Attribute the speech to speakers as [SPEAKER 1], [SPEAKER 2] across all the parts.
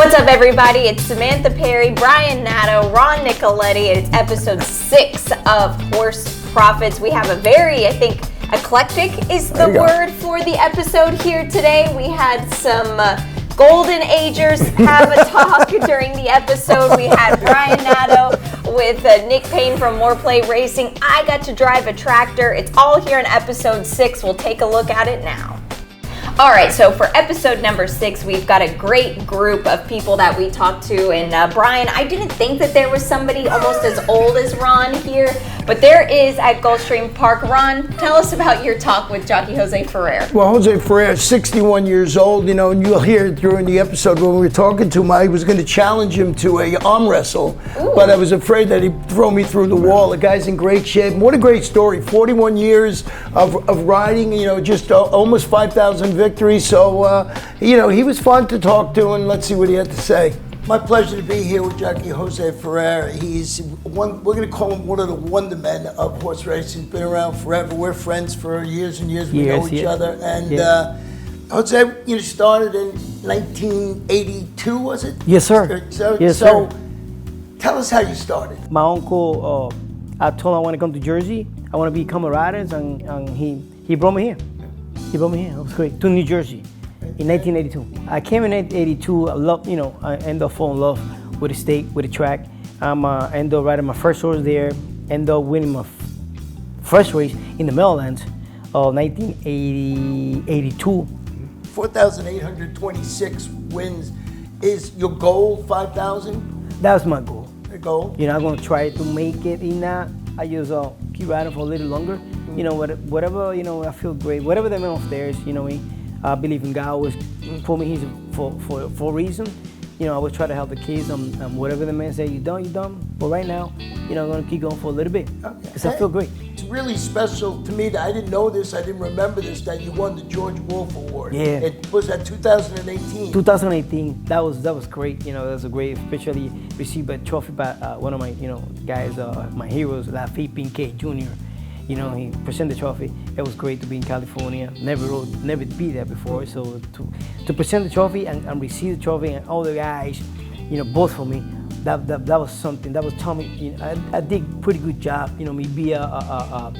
[SPEAKER 1] What's up, everybody? It's Samantha Perry, Brian Nadeau, Ron Nicoletti, and it's episode 6 of Hoarse Profits. We have a very, I think, eclectic is the word for the episode here today. We had some golden agers have a talk during the episode. We had Brian Nadeau with Nick Payne from Morplay Racing. I got to drive a tractor. It's all here in episode 6. We'll take a look at it now. All right, so for episode number 6, we've got a great group of people that we talked to. And Brian, I didn't think that there was somebody almost as old as Ron here, but there is at Gulfstream Park. Ron, tell us about your talk with Jockey Jose Ferrer.
[SPEAKER 2] Well, Jose Ferrer is 61 years old, and you'll hear it during the episode when we were talking to him. I was going to challenge him to a arm wrestle, but I was afraid that he'd throw me through the wall. The guy's in great shape. What a great story. 41 years of riding, just almost 5,000 victories. So, he was fun to talk to, and let's see what he had to say. My pleasure to be here with Jockey Jose Ferrer. He's we're going to call him one of the wonder men of horse racing. He's been around forever. We're friends for years and years. We know each other. And Jose, you started in 1982, was it?
[SPEAKER 3] Yes, sir.
[SPEAKER 2] So tell us how you started.
[SPEAKER 3] My uncle, I told him I want to come to Jersey. I want to become a rider, and he brought me here. He brought me here. It was great. To New Jersey in 1982. I came in 1982. I loved, I ended up falling in love with the state, with the track. I ended up riding my first horse there. Ended up winning my first race in the Meadowlands of 1982.
[SPEAKER 2] 4,826 wins. Is your goal 5,000?
[SPEAKER 3] That was my goal.
[SPEAKER 2] The goal?
[SPEAKER 3] I'm going to try to make it in that. I just keep riding for a little longer. Whatever, I feel great. Whatever the man upstairs, I believe in God always put me here for a reason. I always try to help the kids. Whatever the man say, you done. But right now, I'm going to keep going for a little bit because I feel great.
[SPEAKER 2] It's really special to me that I didn't know this, I didn't remember this, that you won the George Wolf Award.
[SPEAKER 3] Yeah.
[SPEAKER 2] It was that 2018.
[SPEAKER 3] 2018. That was great. That was a great, especially received a trophy by one of my, guys, my heroes, Lafitte Pinquet Jr. He presented the trophy. It was great to be in California. Never be there before. So to present the trophy and receive the trophy and all the guys, both for me, that was something. That was telling me, I did pretty good job. Me be a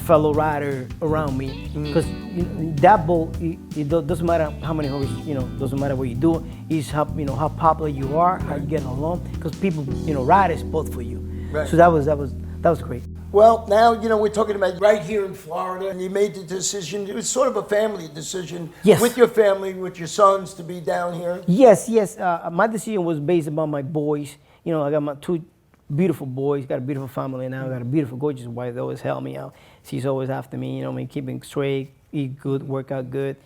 [SPEAKER 3] fellow rider around me, because that boat, it doesn't matter how many horses, doesn't matter what you do. It's how how popular you are, how you get along, because people, riders both for you.
[SPEAKER 2] Right.
[SPEAKER 3] So that was great.
[SPEAKER 2] Well, now, we're talking about right here in Florida, and you made the decision. It was sort of a family decision.
[SPEAKER 3] Yes.
[SPEAKER 2] With your family, with your sons, to be down here.
[SPEAKER 3] Yes. My decision was based upon my boys. I got my 2 beautiful boys, got a beautiful family now, got a beautiful, gorgeous wife that always help me out. She's always after me, keeping straight, eat good, work out good.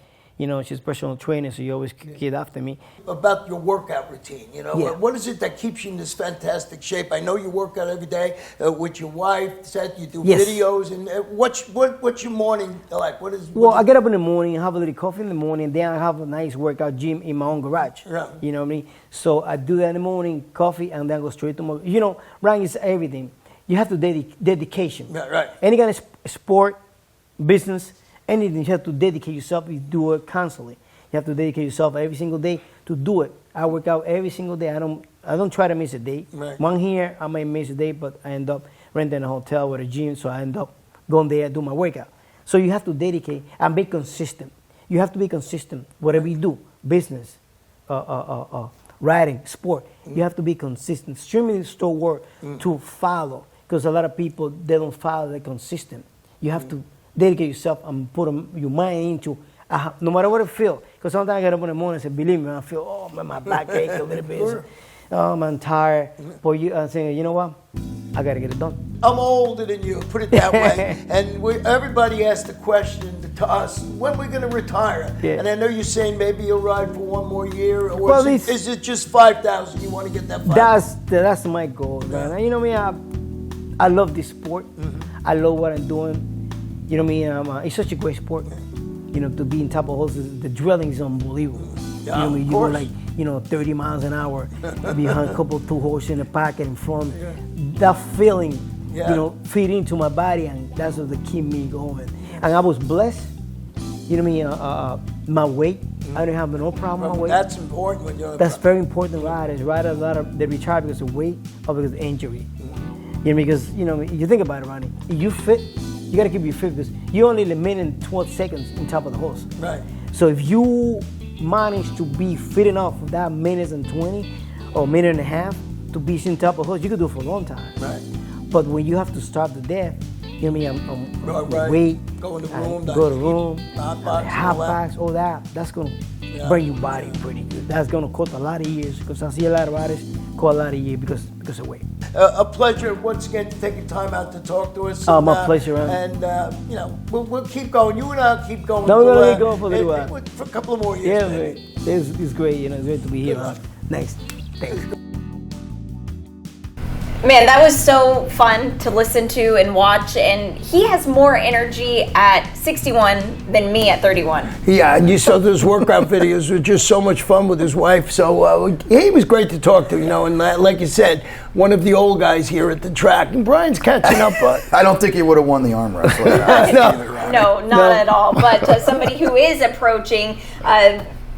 [SPEAKER 3] She's personal trainer, so you always get after me. About
[SPEAKER 2] your workout routine, what is it that keeps you in this fantastic shape? I know you work out every day with your wife, you do videos, and what's your morning like?
[SPEAKER 3] I get up in the morning, have a little coffee in the morning, then I have a nice workout gym in my own garage.
[SPEAKER 2] Right.
[SPEAKER 3] You know what I mean? So I do that in the morning, coffee, and then go straight to my, running is everything. You have to dedication.
[SPEAKER 2] Right.
[SPEAKER 3] Any kind of sport, business, anything, you have to dedicate yourself. You do it constantly. You have to dedicate yourself every single day to do it. I work out every single day. I don't try to miss a day.
[SPEAKER 2] Right.
[SPEAKER 3] One here, I might miss a day, but I end up renting a hotel with a gym, so I end up going there and do my workout. So you have to dedicate and be consistent. You have to be consistent. Whatever you do, business, riding, sport, you have to be consistent. Extremely store work to follow, because a lot of people, they don't follow, they're consistent. You have to dedicate yourself and put your mind into, no matter what it feels. Because sometimes I get up in the morning and say, believe me, I feel, my back ache a little bit. I'm tired. But I'm saying, you know what? I got to get it done.
[SPEAKER 2] I'm older than you, put it that way. And everybody asks the question to us, when we're going to retire?
[SPEAKER 3] Yeah.
[SPEAKER 2] And I know you're saying maybe you'll ride for one more year. Or is it just 5,000? You want to get that 5,000?
[SPEAKER 3] That's my goal, man. I love this sport. I love what I'm doing. It's such a great sport. To be in top of horses, the drilling is unbelievable.
[SPEAKER 2] Yeah,
[SPEAKER 3] you go like, 30 miles an hour behind a couple, 2 horses in the pocket in front. Yeah. That feeling, feed into my body, and that's what keep me going. And I was blessed. My weight, I don't have no problem with my weight.
[SPEAKER 2] That's important when you're.
[SPEAKER 3] That's very important to riders. Riders, a lot of they retire because of weight or because of injury. Because you think about it, Ronnie. If you fit, you gotta keep your fit because you're only a minute and 12 seconds on top of the horse.
[SPEAKER 2] Right.
[SPEAKER 3] So if you manage to be fit enough for that minute and 20 or minute and a half to be on top of the horse, you could do it for a long time.
[SPEAKER 2] Right.
[SPEAKER 3] But when you have to starve to death, I'm weight,
[SPEAKER 2] go in the room,
[SPEAKER 3] go to the room,
[SPEAKER 2] hot
[SPEAKER 3] box, all that. That's gonna burn your body pretty good. That's gonna cost a lot of years because I see a lot of riders cost a lot of years because of weight.
[SPEAKER 2] A pleasure once again to take time out to talk to us.
[SPEAKER 3] My pleasure,
[SPEAKER 2] and we'll keep going. You and I'll keep going.
[SPEAKER 3] No, we're gonna keep going for a little while.
[SPEAKER 2] For a couple of more years.
[SPEAKER 3] Yeah, man. It's great. It's great to be here. Nice. Thanks.
[SPEAKER 1] Man, that was so fun to listen to and watch, and he has more energy at 61 than me at 31.
[SPEAKER 2] Yeah, and you saw those workout videos were just so much fun with his wife. So he was great to talk to, and like you said, one of the old guys here at the track. And Brian's catching up.
[SPEAKER 4] I don't think he would have won the arm wrestle.
[SPEAKER 1] No, not at all. But somebody who is approaching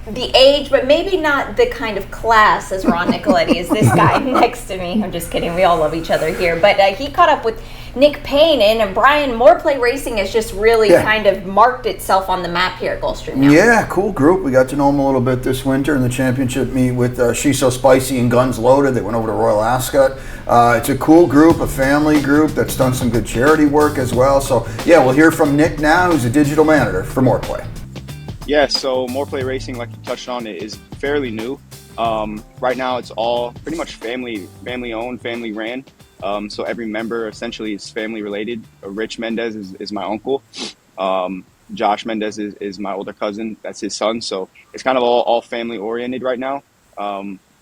[SPEAKER 1] the age, but maybe not the kind of class as Ron Nicoletti is this guy next to me. I'm just kidding. We all love each other here. But he caught up with Nick Payne, and Brian, Morplay Racing has just really kind of marked itself on the map here at Gulfstream now.
[SPEAKER 4] Yeah, cool group. We got to know them a little bit this winter in the championship meet with She's So Spicy and Guns Loaded. They went over to Royal Ascot. It's a cool group, a family group that's done some good charity work as well. So, yeah, we'll hear from Nick now, who's a digital manager for Morplay.
[SPEAKER 5] Yeah, so Morplay Racing, like you touched on, it is fairly new. Right now, it's all pretty much family-owned, family-ran. So every member essentially is family-related. Rich Mendez is my uncle. Josh Mendez is my older cousin. That's his son. So it's kind of all family-oriented right now.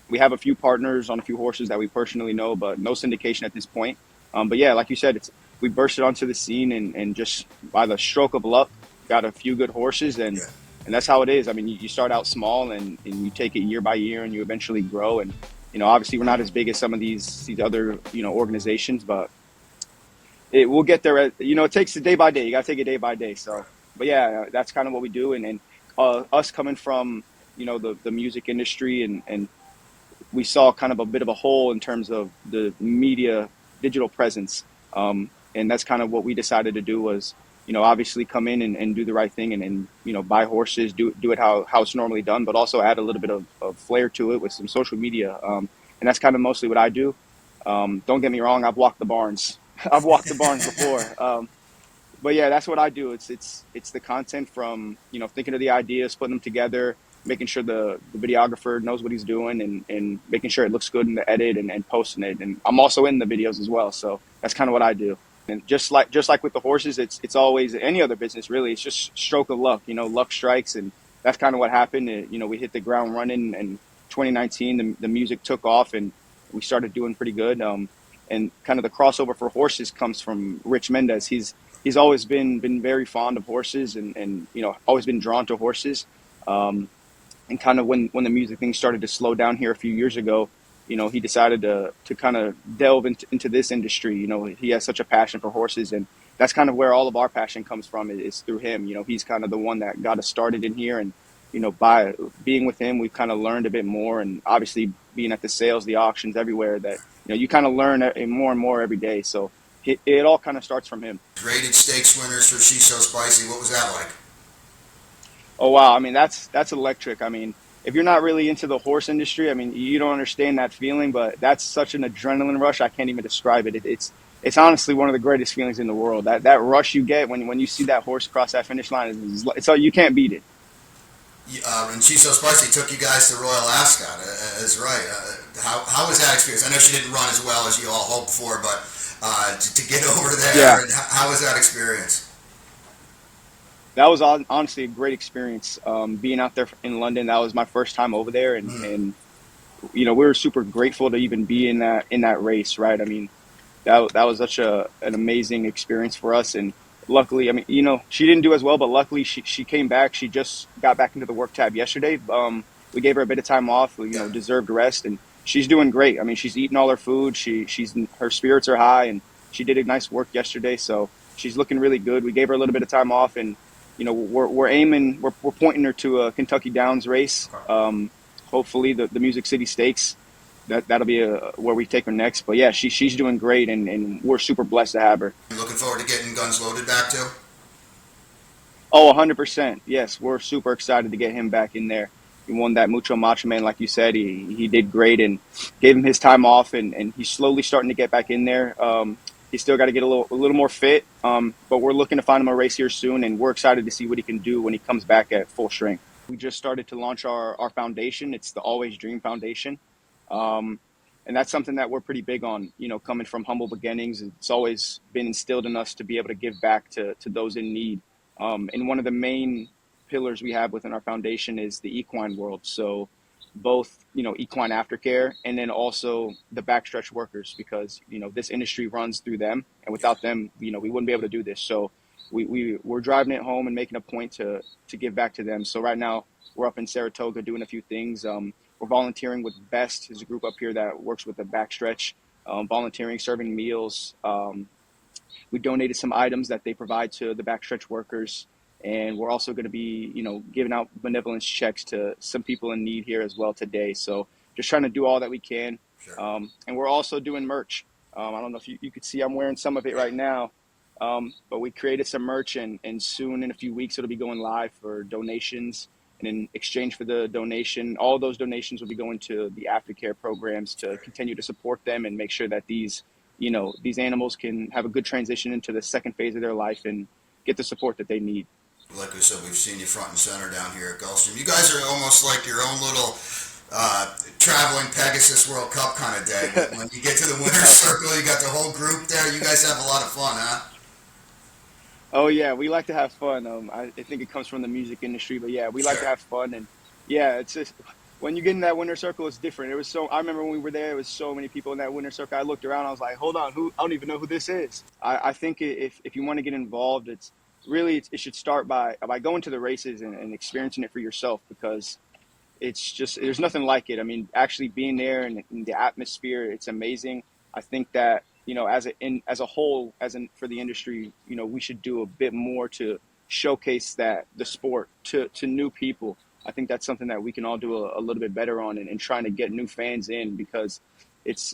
[SPEAKER 5] We have a few partners on a few horses that we personally know, but no syndication at this point. But yeah, like you said, we bursted onto the scene and just by the stroke of luck, got a few good horses and that's how it is. I mean, you start out small and you take it year by year and you eventually grow. And, obviously we're not as big as some of these other, organizations, but we'll get there. It takes it day by day. You got to take it day by day. So, but yeah, that's kind of what we do. And us coming from, the music industry and we saw kind of a bit of a hole in terms of the media digital presence. And that's kind of what we decided to do was, obviously come in and do the right thing and buy horses, do it how it's normally done, but also add a little bit of flair to it with some social media. And that's kind of mostly what I do. Don't get me wrong, I've walked the barns. I've walked the barns before. But yeah, that's what I do. It's the content from, thinking of the ideas, putting them together, making sure the videographer knows what he's doing and making sure it looks good in the edit and posting it. And I'm also in the videos as well. So that's kind of what I do. And just like with the horses, it's always any other business really. It's just stroke of luck, luck strikes, and that's kind of what happened. We hit the ground running, and 2019 the music took off, and we started doing pretty good. And kind of the crossover for horses comes from Rich Mendez. He's always been very fond of horses, and always been drawn to horses. And kind of when the music thing started to slow down here a few years ago, he decided to kind of delve into this industry. He has such a passion for horses, and that's kind of where all of our passion comes from is through him. He's kind of the one that got us started in here, and by being with him, we've kind of learned a bit more, and obviously being at the sales, the auctions, everywhere that you kind of learn more and more every day. So it all kind of starts from him.
[SPEAKER 4] Rated stakes winners for She's So Spicy. What was that like?
[SPEAKER 5] Oh wow! I mean, that's electric. I mean, if you're not really into the horse industry, I mean, you don't understand that feeling, but that's such an adrenaline rush. I can't even describe it. It's honestly one of the greatest feelings in the world. That rush you get when you see that horse cross that finish line, it's you can't beat it.
[SPEAKER 4] And She's So Spicy took you guys to Royal Ascot. That's right. How was that experience? I know she didn't run as well as you all hoped for, but to get over there,
[SPEAKER 5] yeah.
[SPEAKER 4] And how was that experience?
[SPEAKER 5] That was honestly a great experience. Being out there in London, that was my first time over there, and we were super grateful to even be in that race, right? I mean, that was such an amazing experience for us, and luckily, I mean, she didn't do as well, but luckily she came back. She just got back into the work tab yesterday. We gave her a bit of time off, deserved rest, and she's doing great. I mean, she's eating all her food. Her spirits are high, and she did a nice work yesterday, so she's looking really good. We gave her a little bit of time off, and we're pointing her to a Kentucky Downs race. Hopefully the Music City Stakes. That'll be where we take her next. But yeah, she's doing great, and we're super blessed to have her.
[SPEAKER 4] Looking forward to getting Guns Loaded back too.
[SPEAKER 5] Oh, 100%. Yes, we're super excited to get him back in there. He won that Mucho Macho Man, like you said. He did great and gave him his time off, and he's slowly starting to get back in there. He's still got to get a little more fit, but we're looking to find him a race here soon, and we're excited to see what he can do when he comes back at full strength. We just started to launch our foundation. It's the Always Dream Foundation, and that's something that we're pretty big on. Coming from humble beginnings, it's always been instilled in us to be able to give back to those in need. And one of the main pillars we have within our foundation is the equine world. So both, equine aftercare and then also the backstretch workers, because, this industry runs through them, and without them, we wouldn't be able to do this. So we're driving it home and making a point to give back to them. So right now we're up in Saratoga doing a few things. We're volunteering with Best, is a group up here that works with the backstretch, volunteering, serving meals. We donated some items that they provide to the backstretch workers, and we're also going to be, giving out benevolence checks to some people in need here as well today. So just trying to do all that we can. Sure. And we're also doing merch. I don't know if you could see I'm wearing some of it right now, but we created some merch, and soon in a few weeks it'll be going live for donations. And in exchange for the donation, all those donations will be going to the aftercare programs to continue to support them and make sure that these animals can have a good transition into the second phase of their life and get the support that they need.
[SPEAKER 4] Like we said, we've seen you front and center down here at Gulfstream. You guys are almost like your own little traveling Pegasus World Cup kind of day. When you get to the winner's circle, you got the whole group there. You guys have a lot of fun, huh?
[SPEAKER 5] Oh, yeah, we like to have fun. I think it comes from the music industry, but yeah, we like to have fun. And yeah, it's just, when you get in that winner's circle, it's different. I remember when we were there, it was so many people in that winner's circle. I looked around, I was like, hold on, I don't even know who this is. I think if you want to get involved, it should start by going to the races and experiencing it for yourself, because it's just, there's nothing like it. I mean, actually being there and the atmosphere, it's amazing. I think that, as a whole, for the industry, we should do a bit more to showcase the sport to new people. I think that's something that we can all do a little bit better on, and trying to get new fans in, because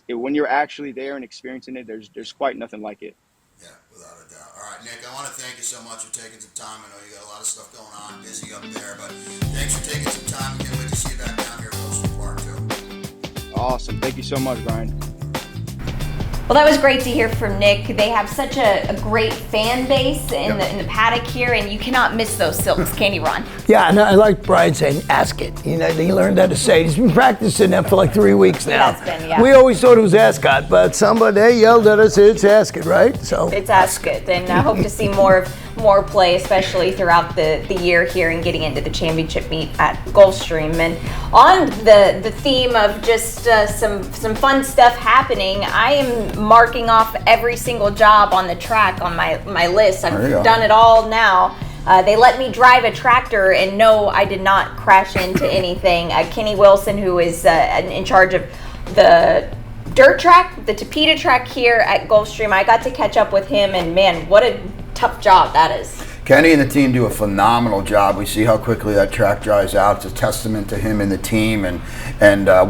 [SPEAKER 5] when you're actually there and experiencing it, there's quite nothing like it.
[SPEAKER 4] Yeah, without a doubt. All right, Nick, I want to thank you so much for taking some time. I know you got a lot of stuff going on, busy up there, but thanks for taking some time. Can't wait to see you back down here at Gulfstream Park too.
[SPEAKER 5] Awesome. Thank you so much, Brian.
[SPEAKER 1] Well, that was great to hear from Nick. They have such a great fan base in the paddock here, and you cannot miss those silks, can you, Ron?
[SPEAKER 2] Yeah, and I like Brian saying, ask it. He learned how to say it. He's been practicing that for like 3 weeks now.
[SPEAKER 1] He has been, yeah.
[SPEAKER 2] We always thought it was ascot, but they yelled at us, it's ask it, right? So
[SPEAKER 1] it's ask it, and I hope to see more play, especially throughout the year here and getting into the championship meet at Gulfstream. And on the theme of just some fun stuff happening, I am marking off every single job on the track on my list. I've done it all now. They let me drive a tractor, and no, I did not crash into anything. Kenny Wilson, who is in charge of the dirt track, the Tapeta track here at Gulfstream, I got to catch up with him, and man, what a tough job that is.
[SPEAKER 4] Kenny and the team do a phenomenal job. We see how quickly that track dries out. It's a testament to him and the team and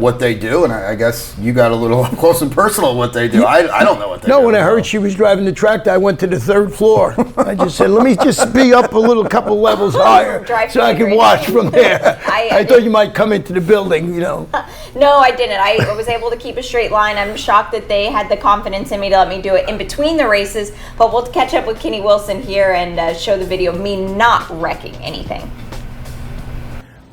[SPEAKER 4] what they do. And I guess you got a little up close and personal what they do. I don't know what they do.
[SPEAKER 2] No, when I heard she was driving the tractor, I went to the 3rd floor. I just said, let me just be up a couple levels higher so I can watch from there. I thought you might come into the building,
[SPEAKER 1] No, I didn't. I was able to keep a straight line. I'm shocked that they had the confidence in me to let me do it in between the races. But we'll catch up with Kenny Wilson here and show the video of me not wrecking anything.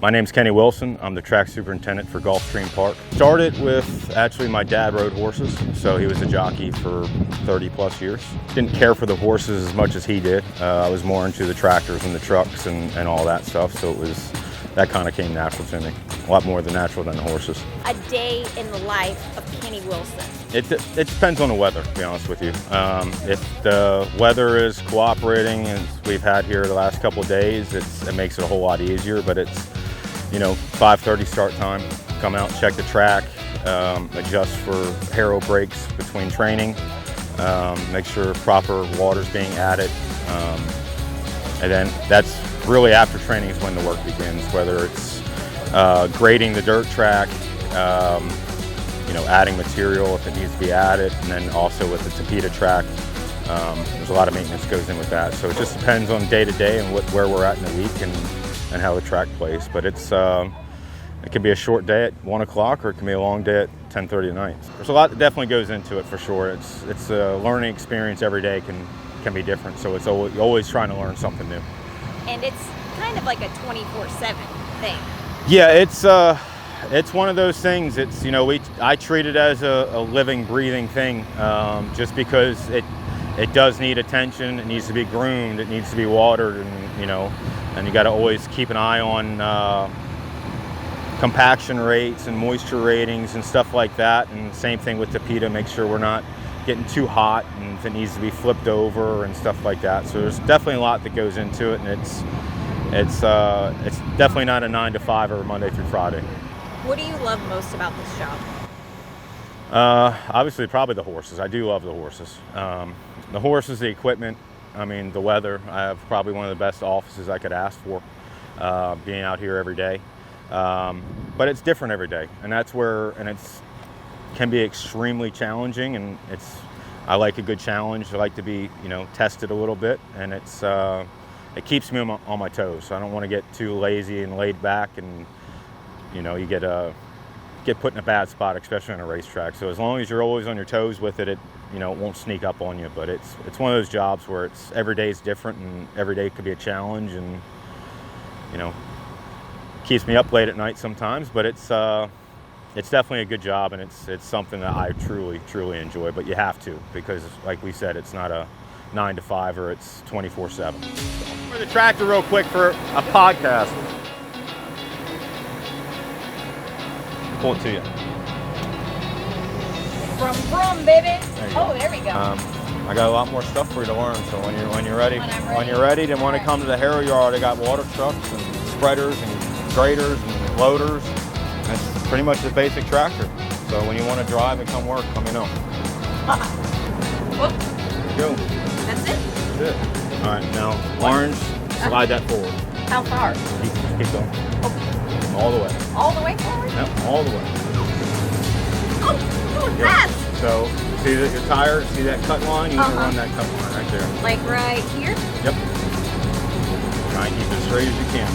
[SPEAKER 6] My name's Kenny Wilson. I'm the track superintendent for Gulfstream Park. Started with, actually, my dad rode horses, so he was a jockey for 30 plus years. Didn't care for the horses as much as he did. I was more into the tractors and the trucks and all that stuff, so that kind of came natural to me. A lot more natural than the horses.
[SPEAKER 1] A day in the life of Kenny Wilson.
[SPEAKER 6] It depends on the weather, to be honest with you. If the weather is cooperating, as we've had here the last couple of days, it makes it a whole lot easier, but it's 5:30 start time. Come out, check the track, adjust for harrow breaks between training, make sure proper water's being added, and then that's really after training is when the work begins, whether it's grading the dirt track, adding material if it needs to be added, and then also with the Tapeta track, there's a lot of maintenance goes in with that. So it just depends on day to day and where we're at in the week and how the track plays. But it's it can be a short day at 1 o'clock, or it can be a long day at 10:30 at night. There's a lot that definitely goes into it for sure. It's a learning experience every day can be different. So it's always trying to learn something new.
[SPEAKER 1] And it's kind of like a 24/7 thing.
[SPEAKER 6] Yeah, it's one of those things. It's I treat it as a living, breathing thing, just because it does need attention. It needs to be groomed. It needs to be watered, and you got to always keep an eye on compaction rates and moisture ratings and stuff like that. And same thing with Tapeta. Make sure we're not getting too hot, and if it needs to be flipped over and stuff like that. So there's definitely a lot that goes into it, and it's definitely not a 9 to 5 or Monday through Friday.
[SPEAKER 1] What do you love most about this job?
[SPEAKER 6] Obviously, probably the horses. I do love the horses. The horses, the equipment, the weather. I have probably one of the best offices I could ask for, being out here every day. But it's different every day, and it's can be extremely challenging, and I like a good challenge. I like to be tested a little bit, and it keeps me on my toes. So I don't want to get too lazy and laid back, and you get put in a bad spot, especially on a racetrack. So as long as you're always on your toes with it, it won't sneak up on you. But it's one of those jobs where every day is different, and every day could be a challenge, and keeps me up late at night sometimes. But it's definitely a good job, and it's something that I truly enjoy. But you have to, because like we said, it's not a 9 to 5 or it's 24/7. For the tractor real quick for a podcast. Pull it to you.
[SPEAKER 1] From baby. There we go.
[SPEAKER 6] I got a lot more stuff for you to learn. So when you're ready, then when it comes to the harrow yard, I got water trucks and spreaders and graders and loaders. That's pretty much the basic tractor. So when you want to drive and come work, let me know.
[SPEAKER 1] Whoop.
[SPEAKER 6] There you go.
[SPEAKER 1] That's it?
[SPEAKER 6] That's it. All right, now orange, slide that forward.
[SPEAKER 1] How far?
[SPEAKER 6] Keep going. All the way.
[SPEAKER 1] All the way forward?
[SPEAKER 6] Yep, all the way.
[SPEAKER 1] Oh, going fast.
[SPEAKER 6] So, see that your tire, see that cut line? You want to run that cut line right there.
[SPEAKER 1] Like right here?
[SPEAKER 6] Yep. Try and keep it as straight as you can.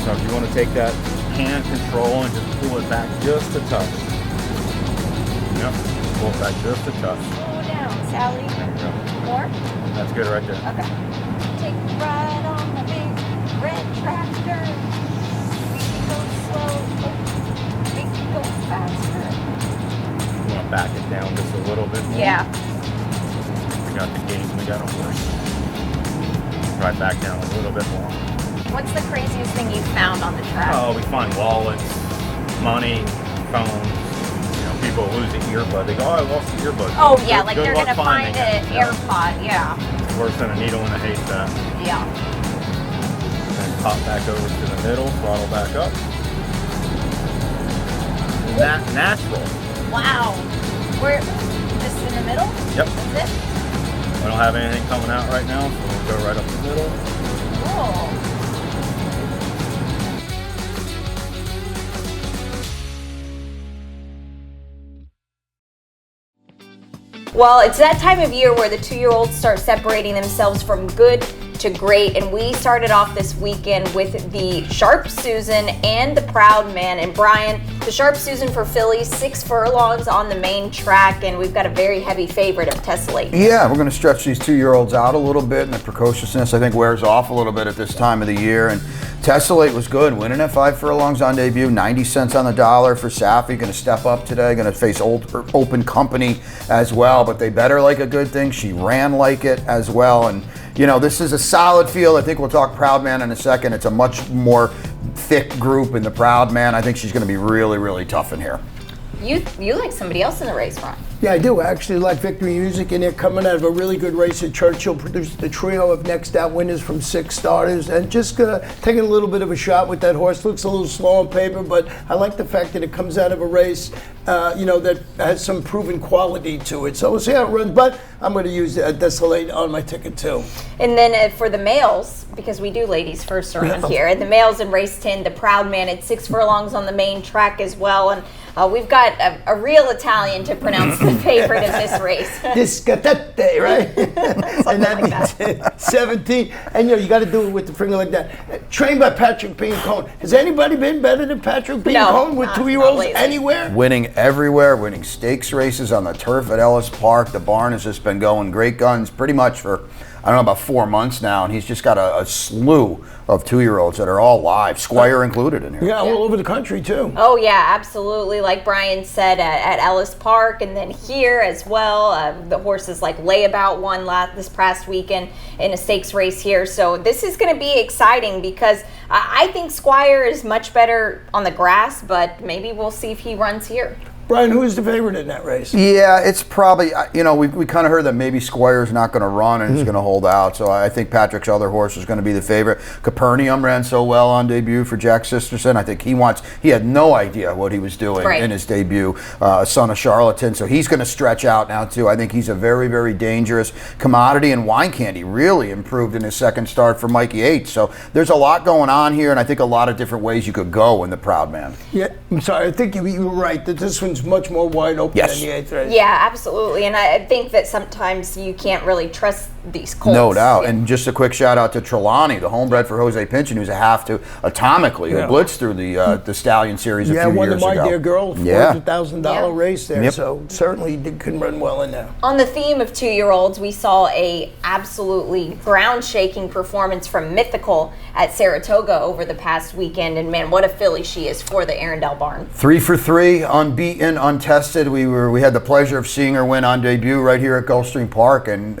[SPEAKER 6] So if you want to take that hand control and just pull it back just a touch. Yep, pull it back just a touch.
[SPEAKER 1] Slow down, Sally.
[SPEAKER 6] There you go.
[SPEAKER 1] More?
[SPEAKER 6] That's good right there.
[SPEAKER 1] Okay. Take a ride on the big red tractor. We can go slow, we can go faster.
[SPEAKER 6] You want to back it down just a little bit more?
[SPEAKER 1] Yeah.
[SPEAKER 6] We got the gains, we got a horse. Try back down a little bit more.
[SPEAKER 1] What's the craziest thing you found on the track?
[SPEAKER 6] Oh, we find wallets, money, phones. People lose the earbud. They go, "Oh, I lost the earbud."
[SPEAKER 1] Oh yeah, like
[SPEAKER 6] good
[SPEAKER 1] they're
[SPEAKER 6] luck
[SPEAKER 1] gonna find
[SPEAKER 6] finding
[SPEAKER 1] an
[SPEAKER 6] it.
[SPEAKER 1] AirPod. Yeah.
[SPEAKER 6] It's worse than a needle in a haystack.
[SPEAKER 1] Yeah.
[SPEAKER 6] And pop back over to the middle, throttle back up. Natural.
[SPEAKER 1] Wow. We're just in the middle?
[SPEAKER 6] Yep.
[SPEAKER 1] That's it?
[SPEAKER 6] We don't have anything coming out right now, so we'll go right up the middle.
[SPEAKER 1] Cool. Well, it's that time of year where the 2-year-olds start separating themselves from good to great, and we started off this weekend with the Sharp Susan and the Proud Man. And Brian, the Sharp Susan for fillies, 6 furlongs on the main track, and we've got a very heavy favorite of Tessellate.
[SPEAKER 4] Yeah, we're going to stretch these 2-year-olds out a little bit, and the precociousness I think wears off a little bit at this time of the year. And Tessellate was good, winning at 5 furlongs on debut, 90 cents on the dollar for Safi. Going to step up today, going to face Open Company as well, but they better like a good thing. She ran like it as well, and this is a solid field. I think we'll talk Proud Man in a second. It's a much more thick group in the Proud Man. I think she's going to be really, really tough in here.
[SPEAKER 1] You like somebody else in the race, Ron?
[SPEAKER 2] Yeah, I do. I actually like victory music, and they're coming out of a really good race at Churchill. Produced a trio of next out winners from 6 starters, and just taking a little bit of a shot with that horse. Looks a little slow on paper, but I like the fact that it comes out of a race, that has some proven quality to it. So we'll see how it runs, but I'm going to use Desolate on my ticket too.
[SPEAKER 1] And then for the males, because we do ladies first around here, and the males in race 10, the Proud Man at 6 furlongs on the main track as well. And we've got a real Italian to pronounce the favorite in this race.
[SPEAKER 2] Discatete, right? And that
[SPEAKER 1] like
[SPEAKER 2] means 17. And you got to do it with the finger like that. Trained by Patrick Bean Cohn. Has anybody been better than Patrick Bean Cohn with 2-year-olds anywhere?
[SPEAKER 4] Winning everywhere, winning stakes races on the turf at Ellis Park. The barn has just been going great guns pretty much for, I don't know, about 4 months now, and he's just got a slew of 2-year-olds that are all live, Squire included in here.
[SPEAKER 2] Yeah, all over the country too.
[SPEAKER 1] Oh yeah, absolutely. Like Brian said, at Ellis Park, and then here as well. The horses like Layabout won this past weekend in a stakes race here. So this is going to be exciting because I think Squire is much better on the grass, but maybe we'll see if he runs here.
[SPEAKER 2] Brian, who is the favorite in that race?
[SPEAKER 4] Yeah, it's probably, we kind of heard that maybe Squire's not going to run and he's going to hold out. So I think Patrick's other horse is going to be the favorite. Capernaum ran so well on debut for Jack Sisterson. I think he had no idea what he was doing in his debut, Son of Charlatan. So he's going to stretch out now too. I think he's a very, very dangerous commodity, and Wine Candy really improved in his second start for Mikey H. So there's a lot going on here, and I think a lot of different ways you could go in the Proud Man.
[SPEAKER 2] Yeah, I'm sorry. I think you were right that this one's much more wide open than the 8th race.
[SPEAKER 1] Yeah, absolutely. And I think that sometimes you can't really trust these colts.
[SPEAKER 4] No doubt. Yeah. And just a quick shout out to Trelawney, the homebred for Jose Pinchin, who's a half to Atomically, who blitzed through the Stallion Series a few years ago.
[SPEAKER 2] Yeah, won the My Dear Girl $400,000 race there. So certainly can run well in there.
[SPEAKER 1] On the theme of 2-year-olds, we saw a absolutely ground-shaking performance from Mythical at Saratoga over the past weekend. And man, what a filly she is for the Arundel barn.
[SPEAKER 4] 3 for 3, unbeaten, untested. We had the pleasure of seeing her win on debut right here at Gulfstream Park, and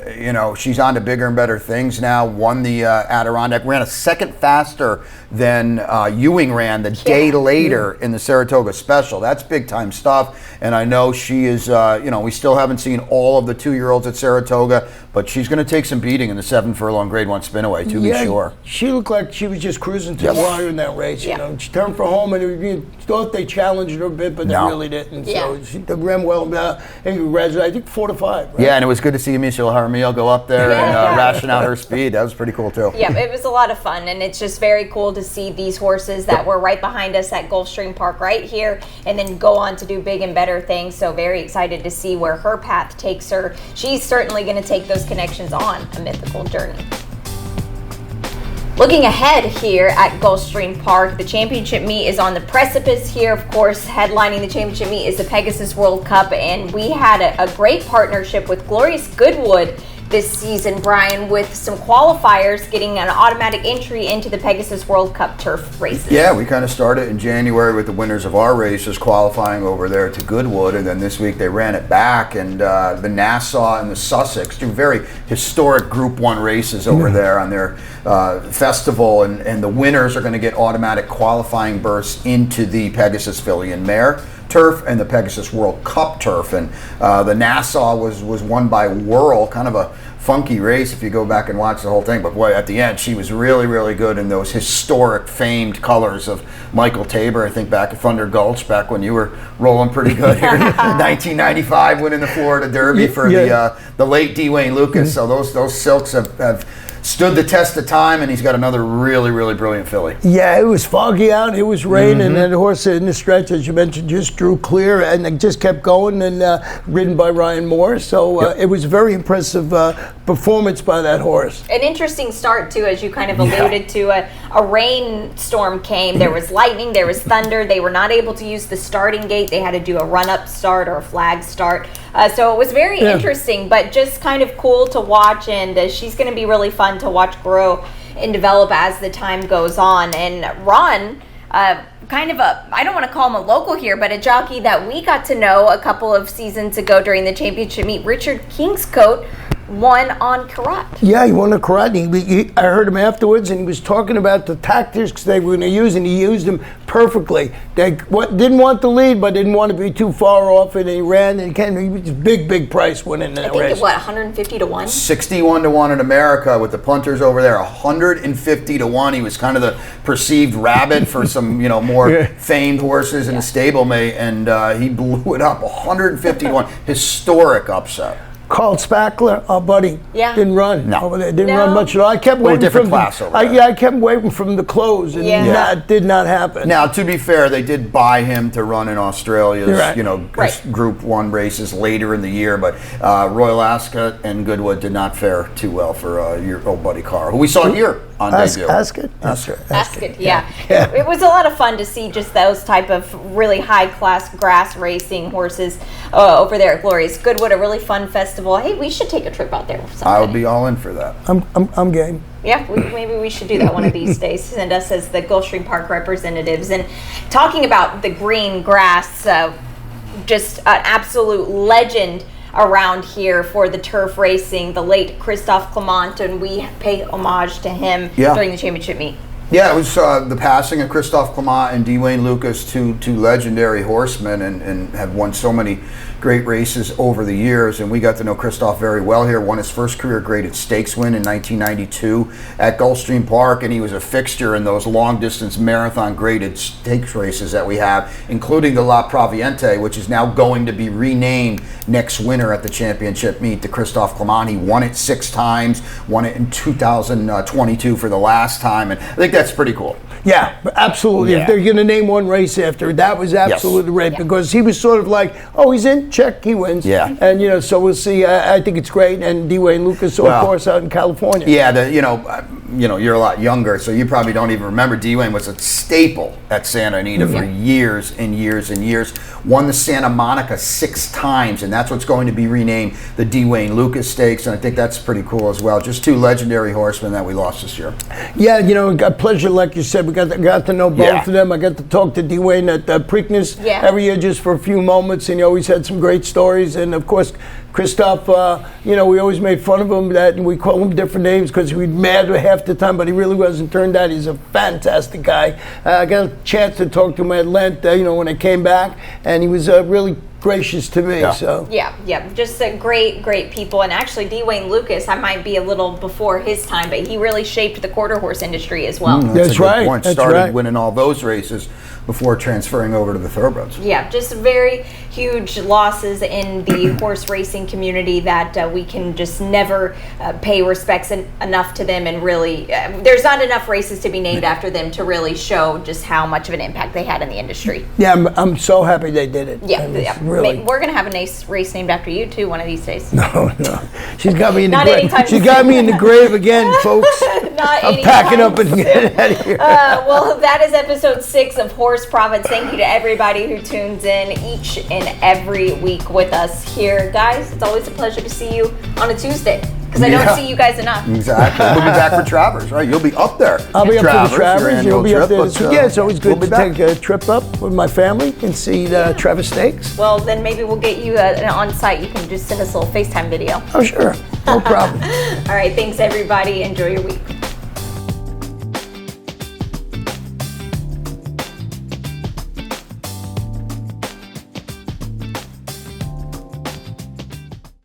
[SPEAKER 4] she's on to bigger and better things now. Won the Adirondack, ran a second faster than Ewing ran the day later in the Saratoga Special. That's big time stuff, and I know she is. We still haven't seen all of the 2-year-olds at Saratoga, but she's going to take some beating in the 7 furlong Grade 1 Spinaway, to be sure.
[SPEAKER 2] She looked like she was just cruising to the wire in that race. You know, she turned for home, and you thought they challenged her a bit, but they really didn't. So she ran well. And congratulations, I think 4 to 5. Right?
[SPEAKER 4] Yeah, and it was good to see Michelle Jaramillo go up there and ration out her speed. That was pretty cool too.
[SPEAKER 1] Yeah, it was a lot of fun, and it's just very cool to see these horses that were right behind us at Gulfstream Park right here, and then go on to do big and better things. So very excited to see where her path takes her. She's certainly going to take those connections on a mythical journey. Looking ahead here at Gulfstream Park, the championship meet is on the precipice here. Of course, headlining the championship meet is the Pegasus World Cup, and we had a great partnership with Glorious Goodwood this season, Brian, with some qualifiers getting an automatic entry into the Pegasus World Cup turf races.
[SPEAKER 4] Yeah, we kind of started in January with the winners of our races qualifying over there to Goodwood, and then this week they ran it back, and the Nassau and the Sussex, 2 very historic Group 1 races over there on their festival, and the winners are going to get automatic qualifying berths into the Pegasus Filly and Mare turf and the Pegasus World Cup turf. And the Nassau was won by Whirl, kind of a funky race if you go back and watch the whole thing, but boy, at the end she was really, really good in those historic famed colors of Michael Tabor. I think back at Thunder Gulch, back when you were rolling pretty good here in 1995, winning the Florida Derby for the late D. Wayne Lucas. So those silks have stood the test of time, and he's got another really, really brilliant filly.
[SPEAKER 2] Yeah, it was foggy out, it was raining, and the horse in the stretch, as you mentioned, just drew clear, and it just kept going, and ridden by Ryan Moore. So it was a very impressive performance by that horse.
[SPEAKER 1] An interesting start, too, as you kind of alluded to. A rainstorm came. There was lightning, there was thunder. They were not able to use the starting gate. They had to do a run-up start or a flag start. So it was very interesting, but just kind of cool to watch, and she's going to be really fun to watch grow and develop as the time goes on. And Ron, kind of I don't want to call him a local here, but a jockey that we got to know a couple of seasons ago during the championship meet, Richard Kingscote, won on Karat.
[SPEAKER 2] Yeah, he won a karate. I heard him afterwards, and he was talking about the tactics they were going to use, and he used them perfectly. They didn't want the lead, but didn't want to be too far off, and he ran, and he was a big price winning that race.
[SPEAKER 1] I think, 150 to 1?
[SPEAKER 4] 61 to 1 in America with the punters over there, 150 to 1. He was kind of the perceived rabbit for some, more famed horses in the stablemate, and he blew it up 150 to 1. Historic upset.
[SPEAKER 2] Carl Spackler, our buddy, didn't run.
[SPEAKER 4] No.
[SPEAKER 2] Over there. Didn't run much at all. I kept waiting
[SPEAKER 4] different
[SPEAKER 2] from
[SPEAKER 4] class over there.
[SPEAKER 2] I kept waiting from the close, and that did not happen.
[SPEAKER 4] Now, to be fair, they did buy him to run in Australia's,
[SPEAKER 2] Right.
[SPEAKER 4] Group 1 races later in the year, but Royal Ascot and Goodwood did not fare too well for your old buddy Carl, who we saw here on debut.
[SPEAKER 2] Ascot,
[SPEAKER 1] yeah. It was a lot of fun to see just those type of really high-class grass racing horses over there at Glorious Goodwood, a really fun festival. Hey, we should take a trip out there someday.
[SPEAKER 4] I would be all in for that.
[SPEAKER 2] I'm game.
[SPEAKER 1] Yeah, maybe we should do that one of these days. Send us as the Gulfstream Park representatives. And talking about the green grass, just an absolute legend around here for the turf racing, the late Christophe Clement, and we pay homage to him during the championship meet.
[SPEAKER 4] Yeah, it was the passing of Christophe Clement and Dwayne Lucas, two legendary horsemen, and have won so many great races over the years. And we got to know Christophe very well here. Won his first career graded stakes win in 1992 at Gulfstream Park, and he was a fixture in those long-distance marathon graded stakes races that we have, including the La Proviente, which is now going to be renamed next winter at the championship meet to Christophe Clement. He won it 6 times, won it in 2022 for the last time, and I think that's pretty cool.
[SPEAKER 2] Yeah, absolutely.
[SPEAKER 4] Yeah.
[SPEAKER 2] If they're going to name one race after, that was absolutely right, because he was sort of like, oh, he's in, check, he wins.
[SPEAKER 4] Yeah.
[SPEAKER 2] And, so we'll see. I think it's great. And Dwayne Lucas, of course, out in California.
[SPEAKER 4] Yeah, you're a lot younger, so you probably don't even remember. Dwayne was a staple at Santa Anita for years and years and years. Won the Santa Monica 6 times, and that's what's going to be renamed the Dwayne Lucas Stakes, and I think that's pretty cool as well. Just 2 legendary horsemen that we lost this year.
[SPEAKER 2] Yeah, a pleasure, like you said. We got to know both of them. I got to talk to Dwayne at Preakness every year just for a few moments, and he always had some great stories. And of course, Christophe, we always made fun of him and we call him different names because we'd mad half the time, but he really wasn't. Turned out he's a fantastic guy. I got a chance to talk to him at Lent, when I came back, and he was really gracious to me. So
[SPEAKER 1] just a great people. And actually, Dwayne Lucas, I might be a little before his time, but he really shaped the quarter horse industry as well.
[SPEAKER 2] That's right.
[SPEAKER 4] Point. Started winning all those races before transferring over to the thoroughbreds.
[SPEAKER 1] Yeah, just very huge losses in the horse racing community that we can just never pay respects enough to them, and really there's not enough races to be named after them to really show just how much of an impact they had in the industry.
[SPEAKER 2] Yeah, I'm so happy they did it.
[SPEAKER 1] Really. We're going to have a race named after you too one of these days.
[SPEAKER 2] No. She's got me in the grave. She got me in the grave again, folks. I'm packing up and getting out of here.
[SPEAKER 1] Well, that is episode 6 of Horse Profits. Thank you to everybody who tunes in each and every week with us here. Guys, it's always a pleasure to see you on a Tuesday, because I don't see you guys enough.
[SPEAKER 4] Exactly. We'll be back for Travers, right? You'll be up there.
[SPEAKER 2] I'll be up for the Travers. You'll be up there. It's always good to take a trip up with my family and see the Travers Stakes.
[SPEAKER 1] Well, then maybe we'll get you an on-site. You can just send us a little FaceTime video.
[SPEAKER 2] Oh, sure. No problem.
[SPEAKER 1] All right. Thanks, everybody. Enjoy your week.